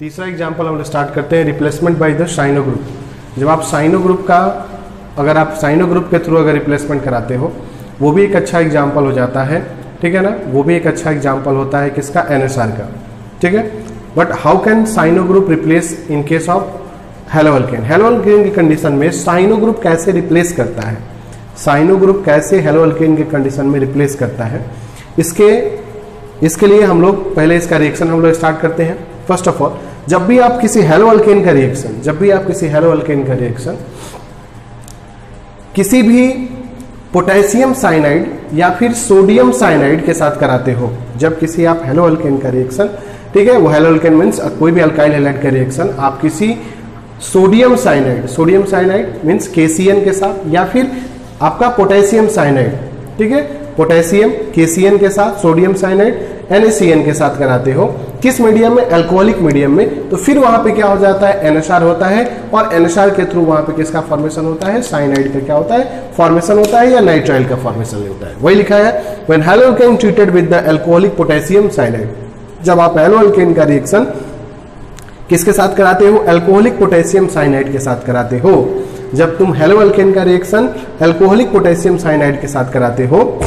तीसरा एग्जाम्पल हम स्टार्ट करते हैं, replacement by the cyano group. जब आप साइनो ग्रुप का, अगर आप साइनो ग्रुप के थ्रू अगर रिप्लेसमेंट कराते हो, वो भी एक अच्छा एग्जाम्पल हो जाता है, ठीक है ना। वो भी एक अच्छा एग्जाम्पल होता है किसका, एनएसआर का, ठीक है। But how can cyano group replace in case of haloalkane. Haloalkane की कंडीशन में साइनो ग्रुप कैसे रिप्लेस करता है, साइनो ग्रुप कैसे हेलोअल्केन के कंडीशन में रिप्लेस करता है, इसके लिए हम लोग पहले इसका रिएक्शन हम लोग स्टार्ट करते हैं। फर्स्ट ऑफ ऑल, जब भी आप किसी हेलोअल्केन का रिएक्शन किसी भी पोटेशियम साइनाइड या फिर सोडियम साइनाइड के साथ कराते हो, जब किसी आप हेलोअल्केन का रिएक्शन, ठीक है, वो हेलोअल्केन मीन्स कोई भी अल्काइल हैलाइड का रिएक्शन आप किसी सोडियम साइनाइड मीन्स KCN के साथ या फिर आपका पोटेशियम साइनाइड, ठीक है, पोटेशियम KCN के साथ, सोडियम साइनाइड NaCN के साथ कराते हो, किस मीडियम में, अल्कोहलिक मीडियम में, तो फिर वहां पे क्या हो जाता है, NHR होता है, और NHR के थ्रू वहां पे किसका फॉर्मेशन होता है, साइनाइड का क्या होता है, फॉर्मेशन होता है, या नाइट्राइल का फॉर्मेशन होता है। वही लिखा है, when haloalkane treated with the alcoholic potassium cyanide. जब आप हेलोअल्केन का रिएक्शन किसके साथ कराते हो, अल्कोहलिक पोटेशियम साइनाइड के साथ कराते हो, जब तुम हेलोअल्केन का रिएक्शन अल्कोहलिक पोटेशियम साइनाइड के साथ कराते हो,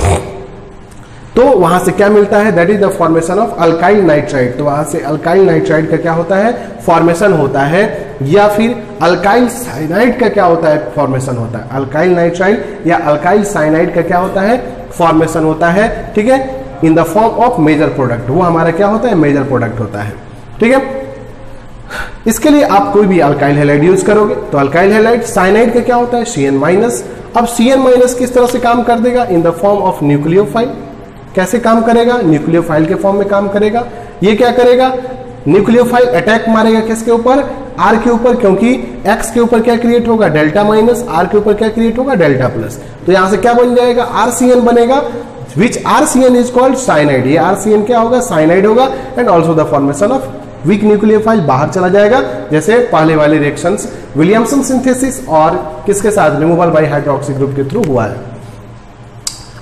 तो वहां से क्या मिलता है, that is the formation of alkyl nitride. तो वहां से अल्काइल नाइट्राइड का क्या होता है, फॉर्मेशन होता है, या फिर अल्काइल साइनाइड का क्या होता है, फॉर्मेशन होता है। अल्काइल नाइट्राइड या अल्काइल साइनाइड का क्या होता है, फॉर्मेशन होता है, ठीक है, in the form of major product. वो हमारा क्या होता है, मेजर प्रोडक्ट होता है, ठीक है। इसके लिए आप कोई भी अल्काइल हैलाइड यूज करोगे, तो अल्काइल हैलाइड साइनाइड का क्या होता है, CN-। अब CN- किस तरह से काम कर देगा, इन द फॉर्म ऑफ न्यूक्लियोफाइल। कैसे काम करेगा, न्यूक्लियोफाइल के फॉर्म में काम करेगा। ये क्या करेगा, न्यूक्लियोफाइल अटैक मारेगा किसके ऊपर, R के ऊपर, क्योंकि X के ऊपर क्या क्रिएट होगा, डेल्टा माइनस, R के ऊपर क्या क्रिएट होगा, डेल्टा प्लस। तो यहां से क्या बन जाएगा, RCN बनेगा, विच RCN इज कॉल्ड साइनाइड। ये RCN क्या होगा, साइनाइड होगा, and also the formation of weak nucleophile बाहर चला जाएगा, जैसे पहले वाले रिएक्शंस विलियमसन सिंथेसिस और किसके साथ, रिमूवल बाय हाइड्रोक्सी ग्रुप के थ्रू हुआ है।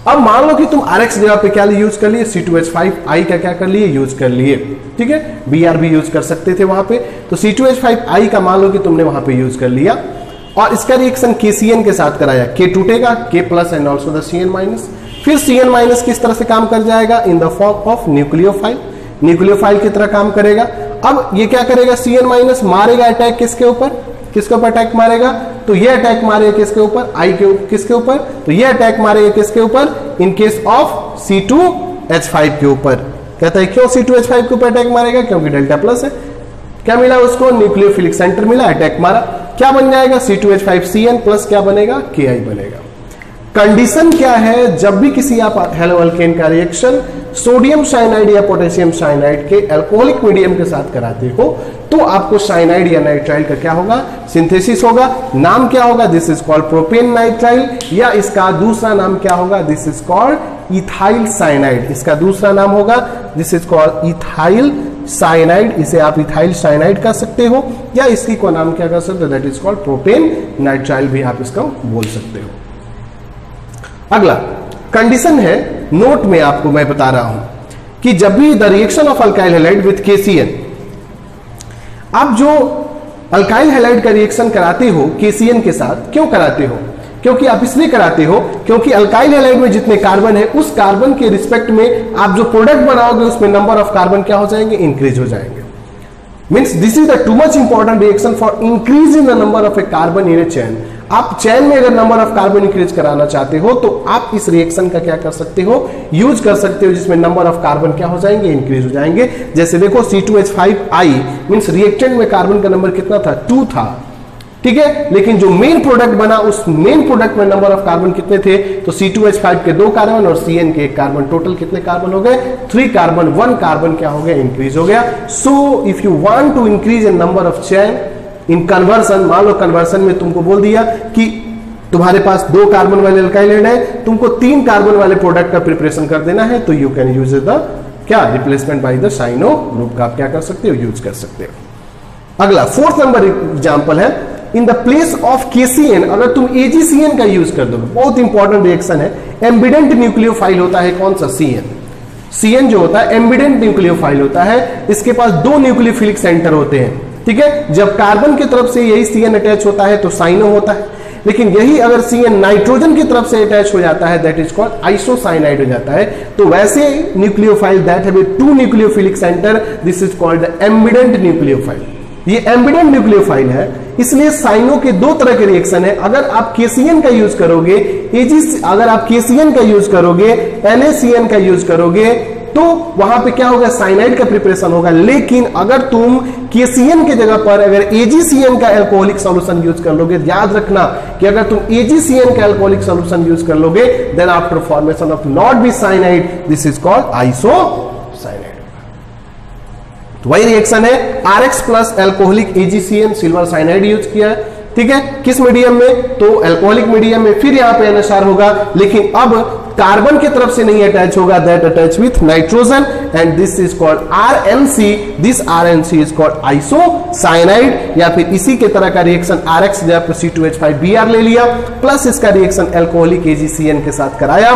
अब मान लो कि तुम RX जगह पे क्या यूज कर लिए, C2H5I का क्या कर लिए, यूज कर लिए, ठीक है, Br भी यूज कर सकते थे वहां पे। तो C2H5I का मान लो कि तुमने वहां पे यूज कर लिया, और इसका रिएक्शन KCN के साथ कराया, K टूटेगा, K plus and also the CN-। फिर CN- किस तरह से काम कर जाएगा, इन the form of nucleophile, nucleophile की तरह काम करेगा। अब ये क्या करेगा, CN- मारेगा अटैक किसके ऊपर, किसके ऊपर अटैक मारेगा, तो ये अटैक मारेगा किसके ऊपर, I के किसके ऊपर, तो ये अटैक मारेगा किसके ऊपर, इन केस ऑफ C2H5 के ऊपर। कहता है क्यों C2H5 के ऊपर अटैक मारेगा, क्योंकि डेल्टा प्लस है। क्या मिला उसको, न्यूक्लियोफिलिक सेंटर मिला, अटैक मारा, क्या बन जाएगा, C2H5CN प्लस क्या बनेगा, KI बनेगा। कंडीशन क्या है, जब भी किसी आप हेलोअल्केन का रिएक्शन सोडियम साइनाइड या पोटेशियम साइनाइड के अल्कोहलिक मीडियम के साथ कराते हो, तो आपको साइनाइड या नाइट्राइल का क्या होगा, सिंथेसिस होगा। नाम क्या होगा, this is called propane nitrile, या इसका दूसरा नाम क्या होगा, this is called ethyl cyanide. इसका दूसरा नाम होगा, this is called ethyl cyanide. इसे आप इथाइल साइनाइड कह सकते हो, या इसकी को नाम क्या कर सकते हो, that is called propane nitrile भी आप इसका बोल सकते हो। अगला कंडीशन है, नोट में आपको मैं बता रहा हूं कि जब भी the reaction of alkyl halide with KCN, आप जो अल्काइल हैलाइड का रिएक्शन कराते हो KCN के साथ, क्यों कराते हो, क्योंकि आप इसलिए कराते हो क्योंकि अल्काइल हैलाइड में जितने कार्बन है, उस कार्बन के रिस्पेक्ट में आप जो प्रोडक्ट बनाओगे उसमें नंबर ऑफ कार्बन क्या हो जाएंगे, इंक्रीज हो जाएंगे। Means this is the too much important reaction for increase in the number of A carbon in A chain. आप चैन में अगर नंबर ऑफ कार्बन इंक्रीज कराना चाहते हो, तो आप इस रिएक्शन का क्या कर सकते हो, यूज कर सकते हो, जिसमें नंबर ऑफ कार्बन क्या हो जाएंगे, इंक्रीज हो जाएंगे। जैसे देखो C2H5I मीन्स रिएक्टेंट में कार्बन का नंबर कितना था, 2 था, ठीक है, लेकिन जो मेन प्रोडक्ट बना, उस मेन प्रोडक्ट में नंबर ऑफ कार्बन कितने थे, तो C2H5 के 2 कार्बन और CN के 1 कार्बन, टोटल कितने कार्बन हो गए, 3 कार्बन, 1 कार्बन क्या हो गया, इंक्रीज हो गया। So if you want to increase in number of chain in conversion, मान लो कन्वर्सन में तुमको बोल दिया कि तुम्हारे पास 2 कार्बन वाले अल्काइल हैलाइड है, तुमको 3 कार्बन वाले प्रोडक्ट का प्रिपरेशन कर देना है, तो यू कैन यूज द क्या, replacement by the cyano group का आप क्या कर सकते हो, यूज कर सकते हो। अगला 4th नंबर एग्जांपल है, in the place of KCN अगर तुम AgCN का यूज कर दोगे, बहुत इंपॉर्टेंट रिएक्शन है, एम्बिडेंट न्यूक्लियोफाइल होता है कौन सा, CN। CN जो होता है एम्बिडेंट न्यूक्लियोफाइल होता है, इसके पास दो न्यूक्लियोफिलिक सेंटर होते हैं, ठीक है। जब कार्बन की तरफ से यही CN अटैच होता है तो साइनो होता है, लेकिन यही अगर CN नाइट्रोजन की तरफ से अटैच हो जाता है दैट इज कॉल्ड आइसोसाइनाइड हो जाता है। तो वैसे nucleophile that have two nucleophilic centre, this is called the ambident nucleophile. ये एम्बिडेंट न्यूक्लियोफाइल है, इसलिए साइनो के दो तरह के रिएक्शन है। अगर आप KCN का यूज करोगे, अगर आप KCN का यूज करोगे, NaCN का यूज करोगे, तो वहां पे क्या होगा, साइनाइड का प्रिपरेशन होगा। लेकिन अगर तुम KCN के जगह पर अगर AgCN का अल्कोहलिक सॉल्यूशन यूज कर लोगे, याद रखना कि अगर तुम AgCN का अल्कोहलिक सॉल्यूशन यूज कर लोगे, then after formation of not be cyanide this is called isocyanide. तो वही रिएक्शन है, RX plus alcoholic AgCN silver cyanide use किया है, ठीक है। किस मीडियम में, तो अल्कोहलिक मीडियम में। फिर यहां पे NHR होगा, लेकिन अब कार्बन की तरफ से नहीं अटैच होगा, that attach with nitrogen and this is called RNC। This RNC is called isocyanide. या फिर इसी के तरह का रिएक्शन RX जब C2H5Br ले लिया, प्लस इसका रिएक्शन अल्कोहलिक AgCN के साथ कराया,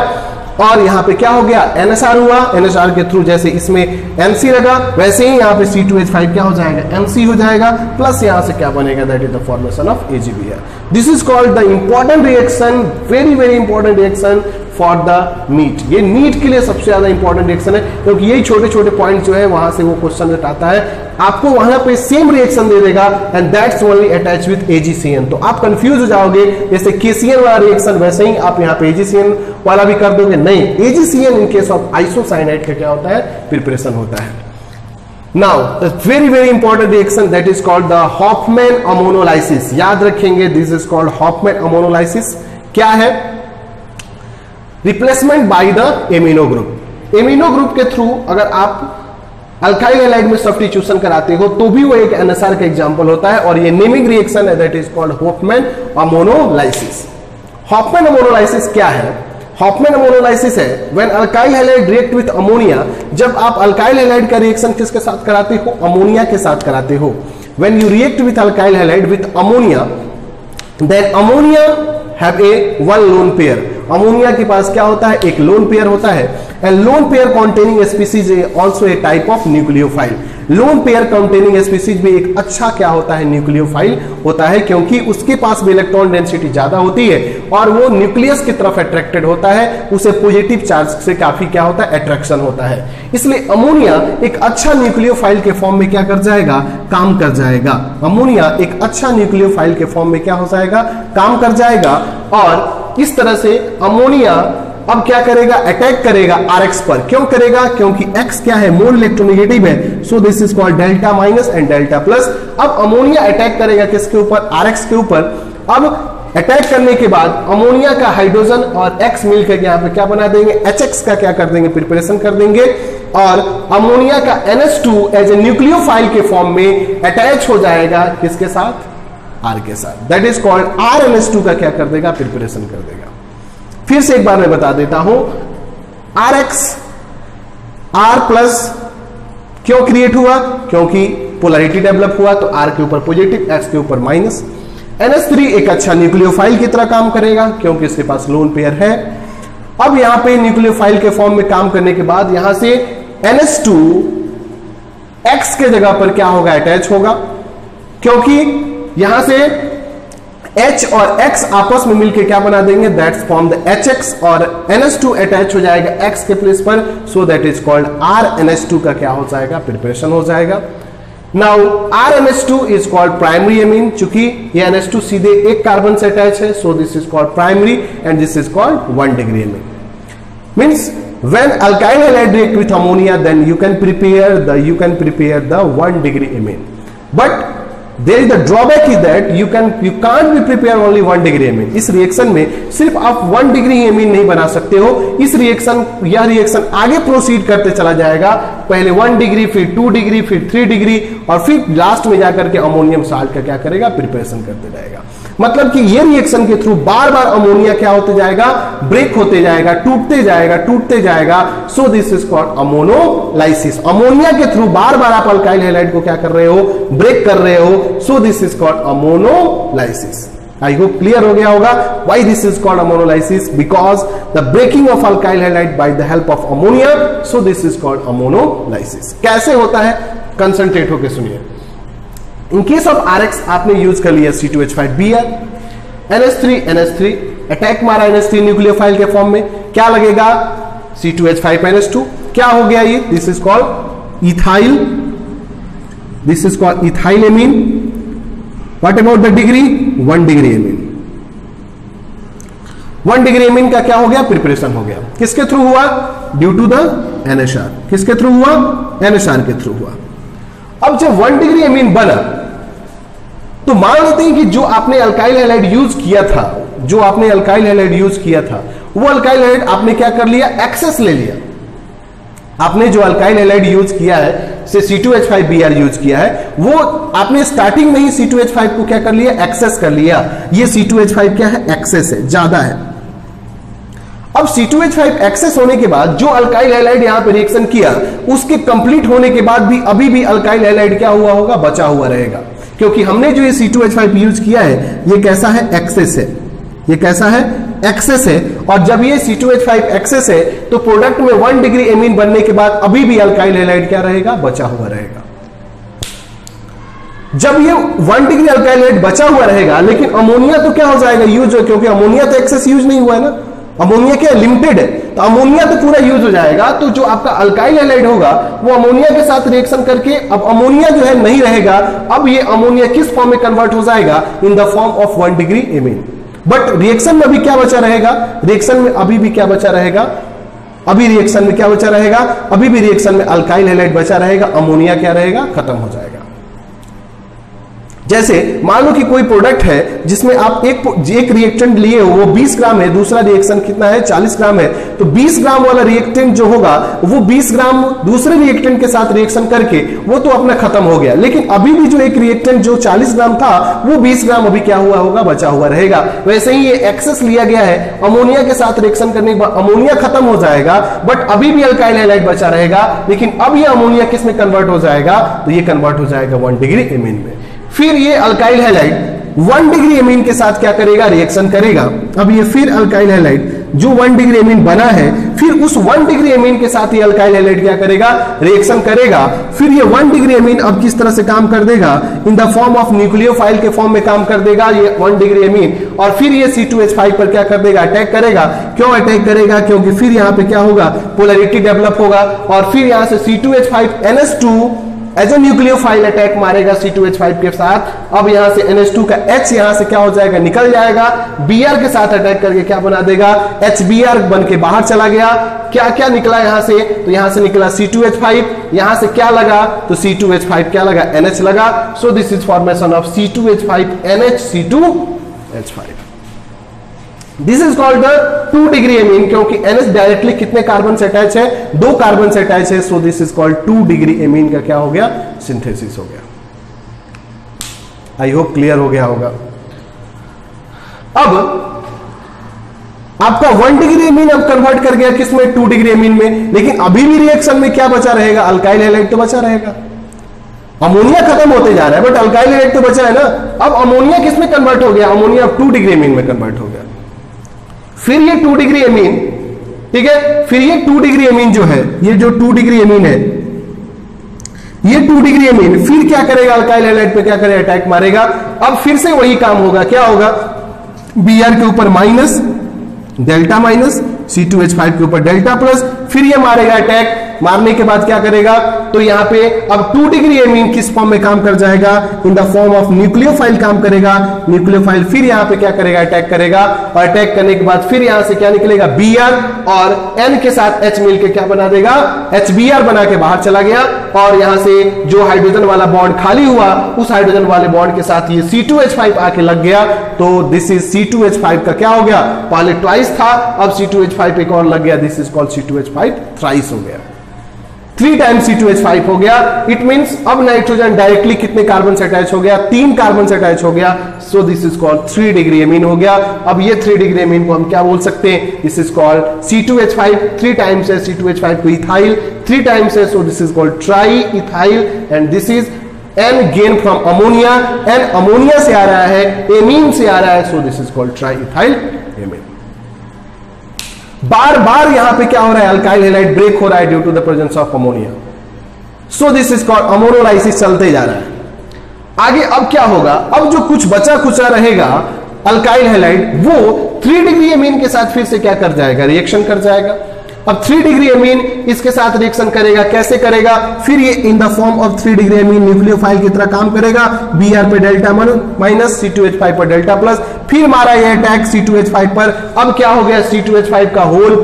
और यहां पे क्या हो गया, NHR हुआ। NHR के थ्रू जैसे इसमें NC लगा, वैसे ही यहां पे C2H5 क्या हो जाएगा, NC हो जाएगा, प्लस यहां से क्या बनेगा, that is the formation of AgBr। This is called the important reaction, very very important reaction for the meet. ये मीट के लिए सबसे ज्यादा इंपॉर्टेंट रिएक्शन है, क्योंकि यही छोटे छोटे पॉइंट जो है वहां से वो क्वेश्चन आता है, आपको वहां पे सेम रिएक्शन दे देगा and that's only attach with AgCN। तो आप कंफ्यूज हो जाओगे, जैसे KCN वाला रिएक्शन वैसे ही आप यहाँ पे AgCN वाला भी कर दोगे, नहीं, AgCN in case of isocyanide का क्या होता है, प्रिपरेशन होता है। Now very very important reaction that is called the Hofmann ammonolysis. याद रखेंगे, this is called Hofmann ammonolysis. क्या है, replacement by the amino group. Amino group के थ्रू अगर आप अल्काइल हैलाइड में सब्स्टिट्यूशन कराते हो तो भी वो एक NSR का एग्जांपल होता है, और ये नेमिंग रिएक्शन है that is called Hofmann ammonolysis. Hofmann ammonolysis क्या है, हॉफमैन अमोनोलाइसिस है when alkyl halide react with ammonia. जब आप अल्काइल हैलाइड का रिएक्शन किसके साथ कराते हो, अमोनिया के साथ कराते हो। When you react with alkyl halide with ammonia, then ammonia have a one lone pair. Ammonia के पास क्या होता है, एक लोन पेयर होता है, and lone pair containing species also a type of nucleophile. Lone pair containing species भी एक अच्छा क्या होता है, न्यूक्लियोफाइल होता है, क्योंकि उसके पास भी इलेक्ट्रॉन डेंसिटी ज्यादा होती है और वो न्यूक्लियस की तरफ अट्रैक्टेड होता है, उसे पॉजिटिव चार्ज से काफी क्या होता है, अट्रैक्शन होता है। इसलिए अमोनिया एक अच्छा न्यूक्लियोफाइल के फॉर्म में क्या कर जाएगा, काम कर जाएगा। अमोनिया एक अच्छा न्यूक्लियोफाइल के फॉर्म में क्या हो जाएगा, काम कर जाएगा। और इस तरह से अमोनिया अब क्या करेगा, अटैक करेगा RX पर। क्यों करेगा, क्योंकि X क्या है, मोल इलेक्ट्रोनेगेटिव है, so this is called delta minus and delta plus. अब अमोनिया अटैक करेगा किसके ऊपर, RX के ऊपर। अब अटैक करने के बाद अमोनिया का हाइड्रोजन और X मिलकर यहाँ पे क्या बना देंगे, HX का क्या कर देंगे, प्रिपरेशन कर देंगे, और अमोनिया का NH2 एज ए न्यूक्लियोफाइल के फॉर्म में अटैच हो जाएगा किसके साथ, R के साथ। दैट इज कॉल्ड RNH2 का क्या कर देगा, प्रिपरेशन कर देगा। फिर से एक बार मैं बता देता हूं, RX R प्लस क्यों क्रिएट हुआ, क्योंकि पोलैरिटी डेवलप हुआ, तो R के ऊपर पॉजिटिव, X के ऊपर माइनस। NH3 एक अच्छा न्यूक्लियोफाइल की तरह काम करेगा क्योंकि इसके पास लोन पेयर है। अब यहां पे न्यूक्लियोफाइल के फॉर्म में काम करने के बाद यहां से NH2 X के जगह पर क्या होगा, अटैच होगा, क्योंकि यहां से H और X आपस में मिलकर क्या बना देंगे, दैट्स फॉर्म द HX, और NH2 अटैच हो जाएगा X के प्लेस पर, so that is called RNH2 का क्या हो जाएगा, प्रिपरेशन हो जाएगा। Now RNH2 is called primary amine, चूंकि ये NH2 सीधे एक कार्बन से अटैच है, so this is called primary and this is called 1 degree amine. Means when alkyl halide react with ammonia, then you can prepare the 1 degree amine, but there is the drawback is that you can't be prepare only 1 degree amine। इस reaction में सिर्फ आप 1 degree amine नहीं बना सकते हो। इस यह रिएक्शन आगे प्रोसीड करते चला जाएगा, पहले 1 डिग्री, फिर 2 डिग्री, फिर 3 डिग्री, और फिर लास्ट में जाकर के अमोनियम साल्ट का क्या करेगा, प्रिपरेशन करते जाएगा। मतलब कि ये रिएक्शन के थ्रू बार बार अमोनिया क्या होते जाएगा, ब्रेक होते जाएगा, टूटते जाएगा, सो this is called ammonolysis. Ammonia के थ्रू बार बार आप अल्काइल हैलाइड को क्या कर रहे हो, ब्रेक कर रहे हो, so this is called ammonolysis. I hope clear हो गया होगा why this is called ammonolysis, because the breaking of alkyl halide by the help of ammonia, so this is called ammonolysis. कैसे होता है, कंसंट्रेट होकर सुनिए। इन केस ऑफ RX आपने use कर लिया C2H5Br, NH3 अटैक मारा NH3 न्यूक्लियोफाइल के फॉर्म में, क्या लगेगा C2H5NH2, क्या हो गया ये, this is called ethyl, this is called ethyl amine. What about the degree, 1 degree amine. 1 degree amine का क्या हो गया, प्रिपरेशन हो गया, किसके थ्रू हुआ, ड्यू टू द NHR, किसके थ्रू हुआ, NHR के थ्रू हुआ। अब जब 1 डिग्री एमीन बना तो मान लेते हैं कि जो आपने अल्काइल हैलाइड यूज किया था, जो आपने अल्काइल हैलाइड यूज किया था, वो अल्काइल हैलाइड आपने क्या कर लिया, एक्सेस ले लिया। आपने जो अल्काइल हैलाइड यूज किया है, से C2H5Br यूज किया है, वो आपने स्टार्टिंग में ही C2H5 को क्या कर लिया, एक्सेस कर लिया। ये C2H5 क्या है, एक्सेस है, ज्यादा है। अब C2H5 एक्सेस होने के बाद जो अल्काइल हैलाइड यहां पे रिएक्शन किया, उसके कंप्लीट होने के बाद भी अभी भी अल्काइल हैलाइड क्या हुआ होगा, बचा हुआ रहेगा, क्योंकि हमने जो ये C2H5 यूज किया है, ये कैसा है, एक्सेस है, ये कैसा है, एक्सेस है। और जब ये C2H5 एक्सेस है तो प्रोडक्ट में 1 डिग्री एमीन बनने के बाद अभी भी अल्काइल हैलाइड क्या रहेगा, बचा हुआ रहेगा। जब ये 1 डिग्री अल्काइल हैलाइड बचा हुआ रहेगा, लेकिन अमोनिया तो क्या हो जाएगा, यूज हो, क्योंकि अमोनिया तो एक्सेस यूज नहीं हुआ है ना, अमोनिया क्या लिमिटेड है, तो अमोनिया तो पूरा यूज हो जाएगा। तो जो आपका अल्काइल हैलाइड होगा वो अमोनिया के साथ रिएक्शन करके, अब अमोनिया जो है नहीं रहेगा, अब ये अमोनिया किस फॉर्म में कन्वर्ट हो जाएगा, इन the form of 1 degree amine. But reaction में अभी क्या बचा रहेगा, रिएक्शन में अभी भी क्या बचा रहेगा, अभी रिएक्शन में क्या बचा रहेगा, अभी भी रिएक्शन में अल्काइल हैलाइड बचा रहेगा, अमोनिया क्या रहेगा, खत्म हो जाएगा। जैसे मान लो कि कोई प्रोडक्ट है जिसमें आप एक रिएक्टेंट लिए हो, वो 20 ग्राम है, दूसरा रिएक्शन कितना है, 40 ग्राम है, तो 20 ग्राम वाला रिएक्टेंट जो होगा वो 20 ग्राम दूसरे रिएक्टेंट के साथ रिएक्शन करके वो तो अपना खत्म हो गया, लेकिन अभी भी जो एक रिएक्टेंट जो 40 ग्राम था वो 20 ग्राम अभी क्या हुआ होगा, बचा हुआ रहेगा। वैसे ही ये एक्सेस लिया गया है, अमोनिया के साथ रिएक्शन करने के बाद अमोनिया खत्म हो जाएगा, बट अभी भी अल्काइल हैलाइड बचा रहेगा, लेकिन अब ये अमोनिया किस में कन्वर्ट हो जाएगा, तो ये कन्वर्ट हो जाएगा 1 डिग्री एमीन में। फिर ये अल्काइल हैलाइड 1 डिग्री एमीन के साथ क्या करेगा, रिएक्शन करेगा। अब ये फिर अल्काइल हैलाइड जो 1 डिग्री एमीन बना है, फिर उस 1 डिग्री एमीन के साथ ये अल्काइल हैलाइड क्या करेगा, रिएक्शन करेगा। फिर ये 1 डिग्री एमीन अब किस तरह से काम कर देगा, इन द फॉर्म ऑफ न्यूक्लियोफाइल के फॉर्म में काम कर देगा ये 1 डिग्री एमीन, और फिर ये C2H5 पर क्या कर देगा, अटैक करेगा। क्यों अटैक करेगा, क्योंकि फिर यहाँ पे क्या होगा, पोलैरिटी डेवलप होगा, और फिर यहाँ से C2H5NH2 as a nucleophile attack मारेगा C2H5 के साथ। अब यहां से NH2 का H यहां से क्या हो जाएगा, निकल जाएगा, Br के साथ अटैक करके क्या बना देगा, HBr बन के बाहर चला गया। क्या क्या निकला यहां से, तो यहां से निकला C2H5, यहां से क्या लगा, तो C2H5 क्या लगा, NH लगा। सो this is formation of C2H5NH C2H5। This is called the 2 degree amine, क्योंकि NH डायरेक्टली कितने कार्बन से अटैच है, 2 कार्बन से अटैच है। So this is called 2 degree amine का क्या हो गया, सिंथेसिस हो गया। आई होप क्लियर हो गया होगा। अब आपका 1 डिग्री एमीन अब कन्वर्ट कर गया किसमें, 2 डिग्री एमीन में, लेकिन अभी भी रिएक्शन में क्या बचा रहेगा, अल्काइल हैलाइड तो बचा रहेगा। अमोनिया खत्म होते जा रहा है बट अल्काइल हैलाइड तो बचा है ना। अब अमोनिया किसमें कन्वर्ट हो गया, अमोनिया अब 2 डिग्री एमीन में कन्वर्ट हो गया। फिर ये 2 डिग्री एमीन, ठीक है, फिर ये 2 डिग्री एमीन जो है, ये जो 2 डिग्री एमीन है, ये 2 डिग्री एमीन फिर क्या करेगा, अल्काइल हैलाइड पे क्या करेगा, अटैक मारेगा। अब फिर से वही काम होगा, क्या होगा, Br के ऊपर माइनस, डेल्टा माइनस, C2H5 के ऊपर डेल्टा प्लस, फिर ये मारेगा अटैक। मारने के बाद क्या करेगा, तो यहां पे अब 2 डिग्री एमीन किस फॉर्म में काम कर जाएगा, इन द फॉर्म ऑफ न्यूक्लियोफाइल काम करेगा। न्यूक्लियोफाइल फिर यहां पे क्या करेगा, अटैक करेगा, और अटैक करने के बाद फिर यहां से क्या निकलेगा, Br और N के साथ H मिलकर क्या बना देगा, HBr बना के बाहर चला गया। और यहां से जो हाइड्रोजन वाला बॉन्ड खाली हुआ, उस हाइड्रोजन वाले बॉन्ड के साथ ये C2H5 आके लग गया। तो दिस इज C2H5 का क्या हो गया, पहले ट्वाइस था, अब C2H5 एक और लग गया, this is called C2H5 thrice हो गया, 3 टाइम्स C2H5 हो गया। इट मींस अब नाइट्रोजन डायरेक्टली कितने कार्बन से अटैच हो गया, 3 कार्बन से अटैच हो गया। सो this is called 3 degree amine हो गया। अब ये 3 डिग्री एमीन को हम क्या बोल सकते हैं, this is called C2H5, 3 times है C2H5 को इथाइल, 3 टाइम्स है, so this is called triethyl, and this is N gain from ammonia, N ammonia से आ रहा है, एमीन से आ रहा है, so this is called triethyl amine. बार बार यहां पे क्या हो रहा है, अल्काइल हैलाइड ब्रेक हो रहा है due to the presence of ammonia, so this is called ammonolysis चलते जा रहा है। आगे अब क्या होगा, अब जो कुछ बचा खुचा रहेगा अल्काइल हैलाइड, वो 3 डिग्री एमीन के साथ फिर से क्या कर जाएगा, रिएक्शन कर जाएगा। अब 3 डिग्री एमीन इसके साथ रिएक्शन करेगा, कैसे करेगा, फिर ये इन the form of 3 degree amine nucleophile की तरह काम करेगा, Br पे डेल्टा माइनस, C2H5 पर डेल्टा प्लस, फिर मारा ये अटैक C2H5 पर। अब क्या हो गया, C2H5 का होल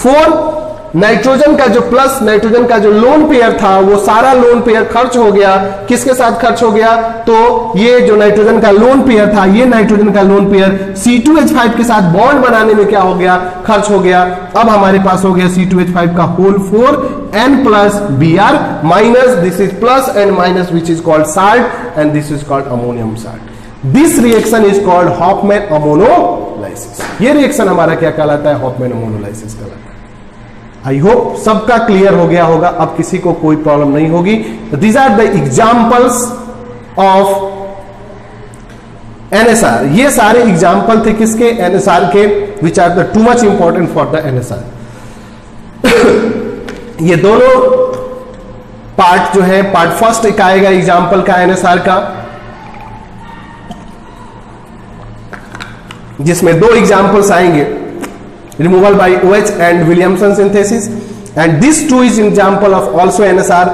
4, नाइट्रोजन का जो प्लस, नाइट्रोजन का जो लोन पेयर था, वो सारा लोन पेयर खर्च हो गया। किसके साथ खर्च हो गया, तो ये जो नाइट्रोजन का लोन पेयर था, ये नाइट्रोजन का लोन पेयर C2H5 के साथ बॉन्ड बनाने में क्या हो गया, खर्च हो गया। अब हमारे पास हो गया C2H5 का whole 4, N plus Br minus, this is plus and minus which is called salt and this is called ammonium salt. This reaction is called Hofmann ammonolysis. ये रिएक्शन हमारा क्या कहलाता है, हॉफमैन अमोनोलाइसिस कहलाता है। आई होप सबका clear हो गया होगा, अब किसी को कोई प्रॉब्लम नहीं होगी। These are the examples of NSR. ये सारे एग्जाम्पल थे किसके, एनएसआर के, which are the too much important for the NSR. ये दोनों पार्ट जो है, पार्ट फर्स्ट एक आएगा एग्जाम्पल का एनएसआर का, जिसमें 2 एग्जाम्पल्स आएंगे, removal by OH and Williamson synthesis, and this too is example of also NSR.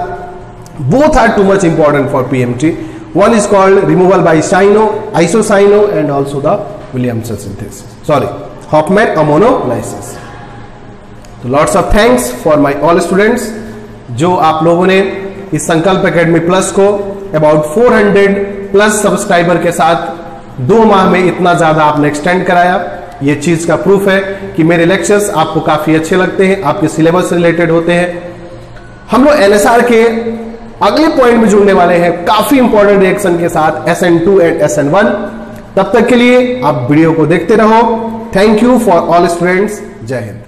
Both are too much important for PMT. One is called removal by cyano, isocyano, and also the Williamson synthesis. Sorry, Hofmann ammonolysis. So lots of thanks for my all students जो आप लोगों ने इस संकल्प academy plus को about 400 plus subscriber के साथ 2 माह में इतना ज्यादा आपने एक्सटेंड कराया। ये चीज का प्रूफ है कि मेरे लेक्चर्स आपको काफी अच्छे लगते हैं, आपके सिलेबस से रिलेटेड होते हैं। हम लोग एनएसआर के अगले पॉइंट में जुड़ने वाले हैं काफी इंपॉर्टेंट रिएक्शन के साथ, SN2 एंड SN1। तब तक के लिए आप वीडियो को देखते रहो। Thank you for all students. जय हिंद।